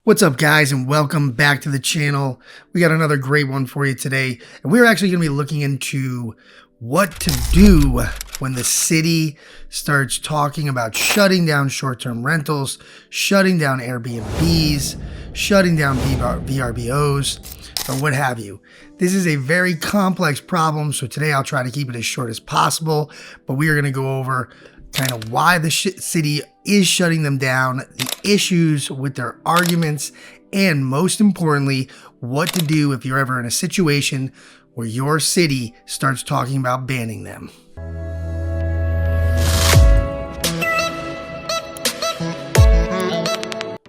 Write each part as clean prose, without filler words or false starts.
What's up, guys, and welcome back to the channel. We got another great one for you today, and we're actually going to be looking into what to do when the city starts talking about shutting down short-term rentals, shutting down Airbnbs, shutting down VRBOs, or what have you. This is a very complex problem, so today I'll try to keep it as short as possible, but we are going to go over kind of why the city is shutting them down, the issues with their arguments, and most importantly, what to do if you're ever in a situation where your city starts talking about banning them.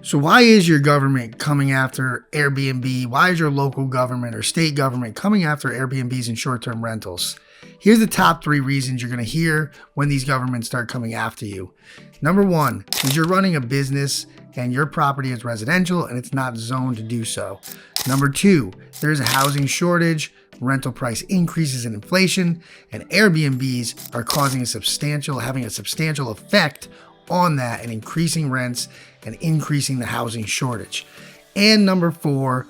So why is your government coming after Airbnb? Why is your local government or state government coming after Airbnbs and short-term rentals? Here's the top 3 reasons you're going to hear when these governments start coming after you. Number 1 is you're running a business and your property is residential and it's not zoned to do so. Number 2, there's a housing shortage, rental price increases and inflation, and Airbnbs are having a substantial effect on that and increasing rents and increasing the housing shortage. And number 4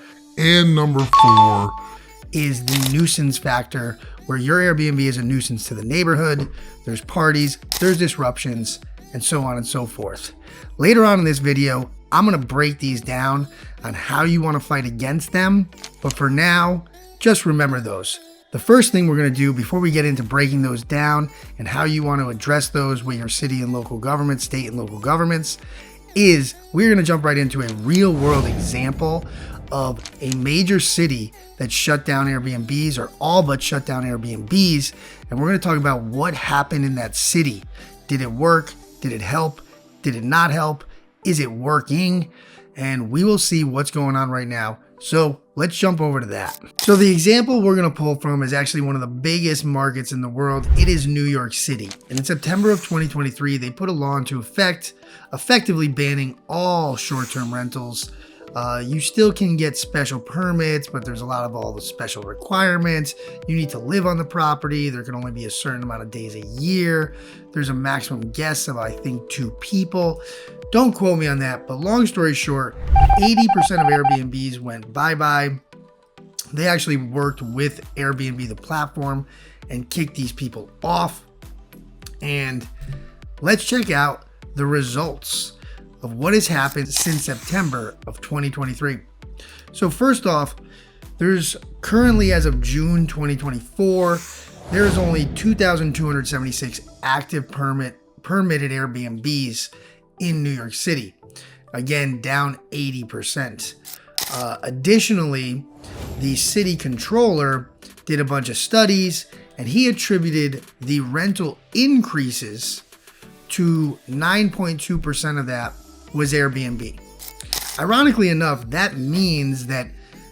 is the nuisance factor, where your Airbnb is a nuisance to the neighborhood. There's parties, there's disruptions, and so on and so forth. Later on in this video, I'm going to break these down on how you want to fight against them. But for now, just remember those. The first thing we're going to do before we get into breaking those down and how you want to address those with your city and local governments, state and local governments, is we're going to jump right into a real world example of a major city that shut down Airbnbs, or all but shut down Airbnbs. And we're going to talk about what happened in that city. Did it work? Did it help? Did it not help? Is it working? And we will see what's going on right now. So let's jump over to that. So the example we're going to pull from is actually one of the biggest markets in the world. It is New York City. And in September of 2023, they put a law into effect, effectively banning all short-term rentals. You still can get special permits, but there's a lot of all the special requirements. You need to live on the property. There can only be a certain amount of days a year. There's a maximum guest of, I think, 2 people. Don't quote me on that, but long story short, 80% of Airbnbs went bye-bye. They actually worked with Airbnb, the platform, and kicked these people off. And let's check out the results of what has happened since September of 2023. So first off, there's currently, as of June 2024, there is only 2,276 active permitted Airbnbs in New York City. Again, down 80%. Additionally, the city controller did a bunch of studies, and he attributed the rental increases to 9.2% of that was Airbnb. Ironically enough, that means that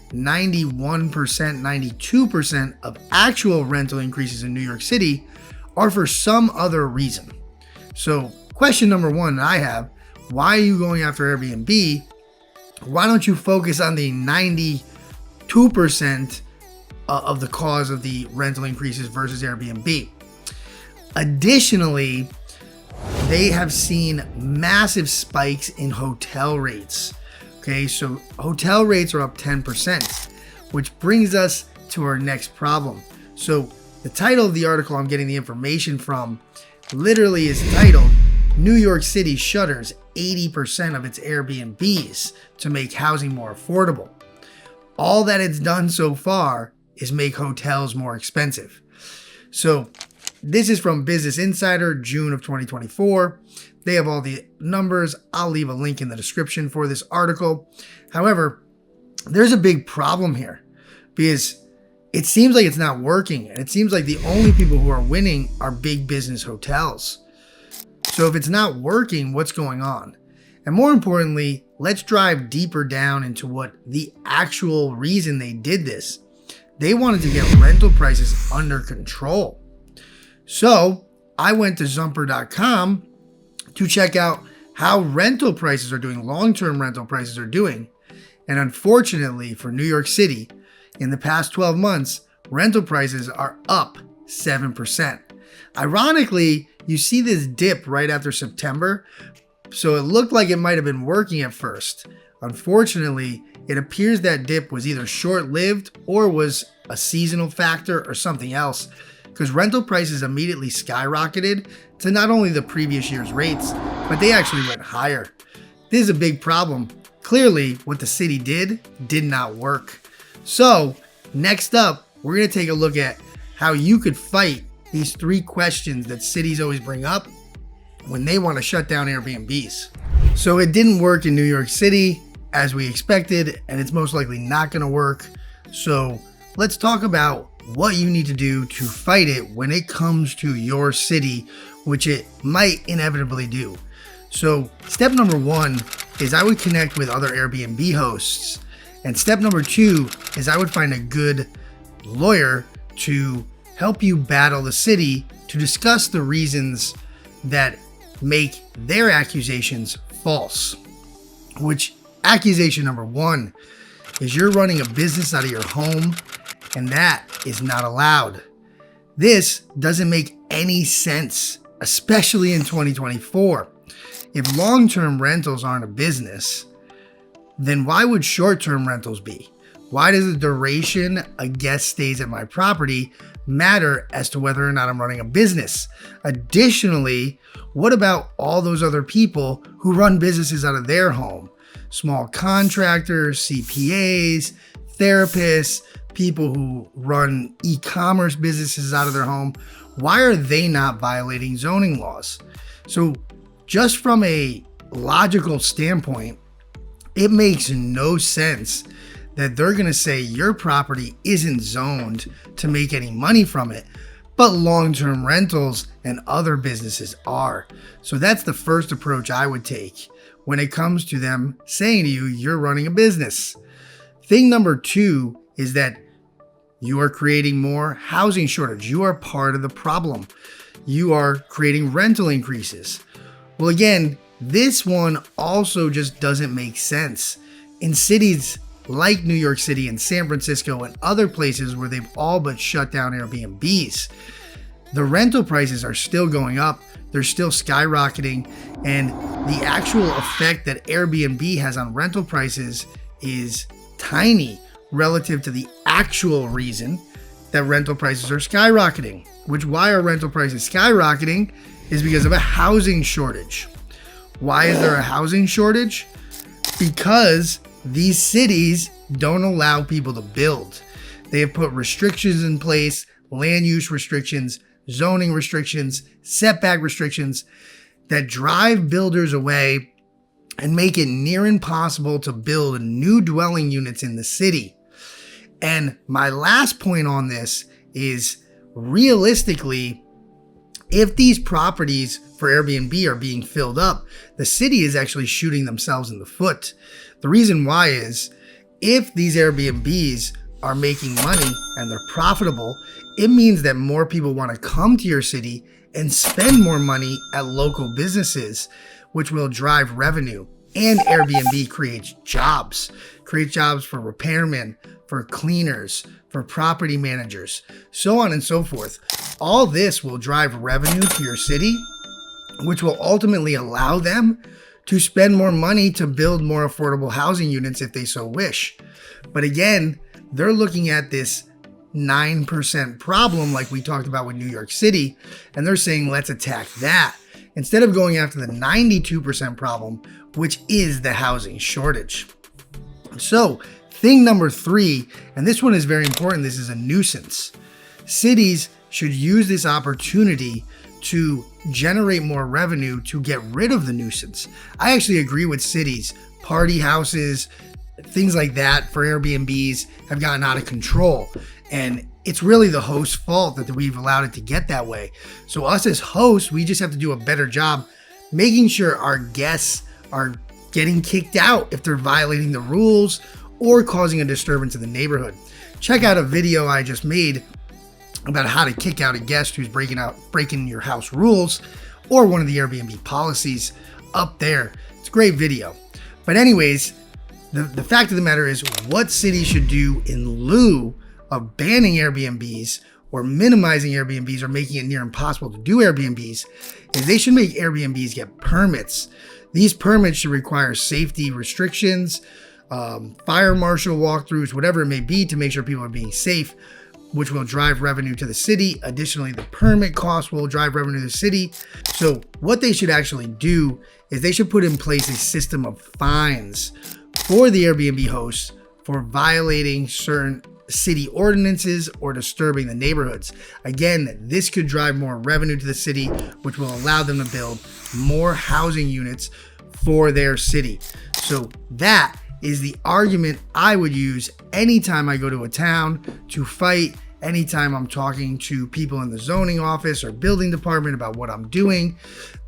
91%, 92% of actual rental increases in New York City are for some other reason. So question number 1 that I have, why are you going after Airbnb? Why don't you focus on the 92% of the cause of the rental increases versus Airbnb? Additionally, they have seen massive spikes in hotel rates. Okay, so hotel rates are up 10%, which brings us to our next problem. So the title of the article I'm getting the information from literally is titled, New York City shutters 80% of its Airbnbs to make housing more affordable. All that it's done so far is make hotels more expensive. So this is from Business Insider, June of 2024. They have all the numbers. I'll leave a link in the description for this article. However, there's a big problem here because it seems like it's not working. And it seems like the only people who are winning are big business hotels. So if it's not working, what's going on? And more importantly, let's drive deeper down into what the actual reason they did this. They wanted to get rental prices under control. So I went to Zumper.com to check out how rental prices are doing, long-term rental prices are doing. And unfortunately for New York City, in the past 12 months, rental prices are up 7%. Ironically, you see this dip right after September. So it looked like it might have been working at first. Unfortunately, it appears that dip was either short-lived or was a seasonal factor or something else, because rental prices immediately skyrocketed to not only the previous year's rates, but they actually went higher. This is a big problem. Clearly, what the city did not work. So, next up, we're going to take a look at how you could fight these 3 questions that cities always bring up when they want to shut down Airbnbs. So it didn't work in New York City as we expected, and it's most likely not going to work. So let's talk about what you need to do to fight it when it comes to your city, which it might inevitably do. So step number 1 is I would connect with other Airbnb hosts. And step number 2 is I would find a good lawyer to help you battle the city to discuss the reasons that make their accusations false. Which accusation number 1 is you're running a business out of your home, and that is not allowed. This doesn't make any sense, especially in 2024. If long-term rentals aren't a business, then why would short-term rentals be? Why does the duration a guest stays at my property matter as to whether or not I'm running a business? Additionally, what about all those other people who run businesses out of their home? Small contractors, CPAs, therapists, people who run e-commerce businesses out of their home. Why are they not violating zoning laws? So just from a logical standpoint, it makes no sense that they're going to say your property isn't zoned to make any money from it, but long-term rentals and other businesses are. So that's the first approach I would take when it comes to them saying to you, you're running a business. Thing number 2 is that you are creating more housing shortage. You are part of the problem. You are creating rental increases. Well, again, this one also just doesn't make sense. In cities like New York City and San Francisco and other places where they've all but shut down Airbnbs, the rental prices are still going up. They're still skyrocketing. And the actual effect that Airbnb has on rental prices is tiny relative to the actual reason that rental prices are skyrocketing. Which, why are rental prices skyrocketing is because of a housing shortage. Why is there a housing shortage? Because these cities don't allow people to build. They have put restrictions in place, land use restrictions, zoning restrictions, setback restrictions that drive builders away and make it near impossible to build new dwelling units in the city. And my last point on this is, realistically, if these properties for Airbnb are being filled up, the city is actually shooting themselves in the foot. The reason why is, if these Airbnbs are making money and they're profitable, it means that more people want to come to your city and spend more money at local businesses, which will drive revenue. And Airbnb creates jobs for repairmen, for cleaners, for property managers, so on and so forth. All this will drive revenue to your city, which will ultimately allow them to spend more money to build more affordable housing units if they so wish. But again, they're looking at this 9% problem like we talked about with New York City, and they're saying, let's attack that, instead of going after the 92% problem, which is the housing shortage. So, thing number 3, and this one is very important, this is a nuisance. Cities should use this opportunity to generate more revenue to get rid of the nuisance. I actually agree with cities. Party houses, things like that for Airbnbs have gotten out of control. And it's really the host's fault that we've allowed it to get that way. So us as hosts, we just have to do a better job making sure our guests are getting kicked out if they're violating the rules or causing a disturbance in the neighborhood. Check out a video I just made about how to kick out a guest who's breaking your house rules or one of the Airbnb policies up there. It's a great video. But anyways, the fact of the matter is, what cities should do in lieu of banning Airbnbs or minimizing Airbnbs or making it near impossible to do Airbnbs is they should make Airbnbs get permits These permits should require safety restrictions, fire marshal walkthroughs, whatever it may be, to make sure people are being safe, which will drive revenue to the city. Additionally, the permit cost will drive revenue to the city. So what they should actually do is they should put in place a system of fines for the Airbnb hosts for violating certain city ordinances or disturbing the neighborhoods. Again, this could drive more revenue to the city, which will allow them to build more housing units for their city. So that is the argument I would use anytime I go to a town to fight, anytime I'm talking to people in the zoning office or building department about what I'm doing.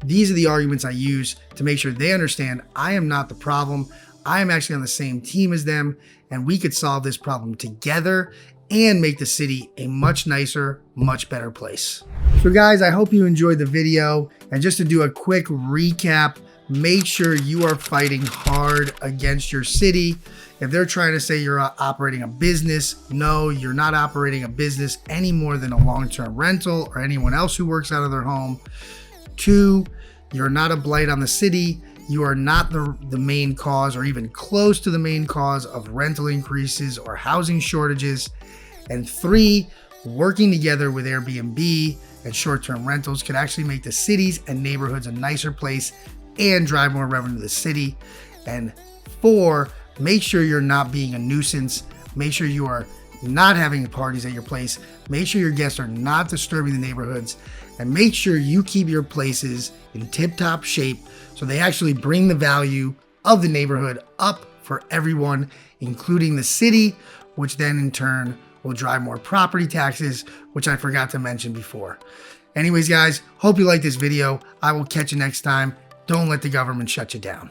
These are the arguments I use to make sure they understand I am not the problem. I am actually on the same team as them, and we could solve this problem together and make the city a much nicer, much better place. So guys, I hope you enjoyed the video. And just to do a quick recap, make sure you are fighting hard against your city. If they're trying to say you're operating a business, no, you're not operating a business any more than a long-term rental or anyone else who works out of their home. 2, you're not a blight on the city. You are not the main cause or even close to the main cause of rental increases or housing shortages. And 3, working together with Airbnb and short-term rentals could actually make the cities and neighborhoods a nicer place and drive more revenue to the city. And 4, make sure you're not being a nuisance. Make sure you are not having parties at your place. Make sure your guests are not disturbing the neighborhoods, and make sure you keep your places in tip-top shape so they actually bring the value of the neighborhood up for everyone, including the city, which then in turn will drive more property taxes, which I forgot to mention before. Anyways, guys, hope you like this video. I will catch you next time. Don't let the government shut you down.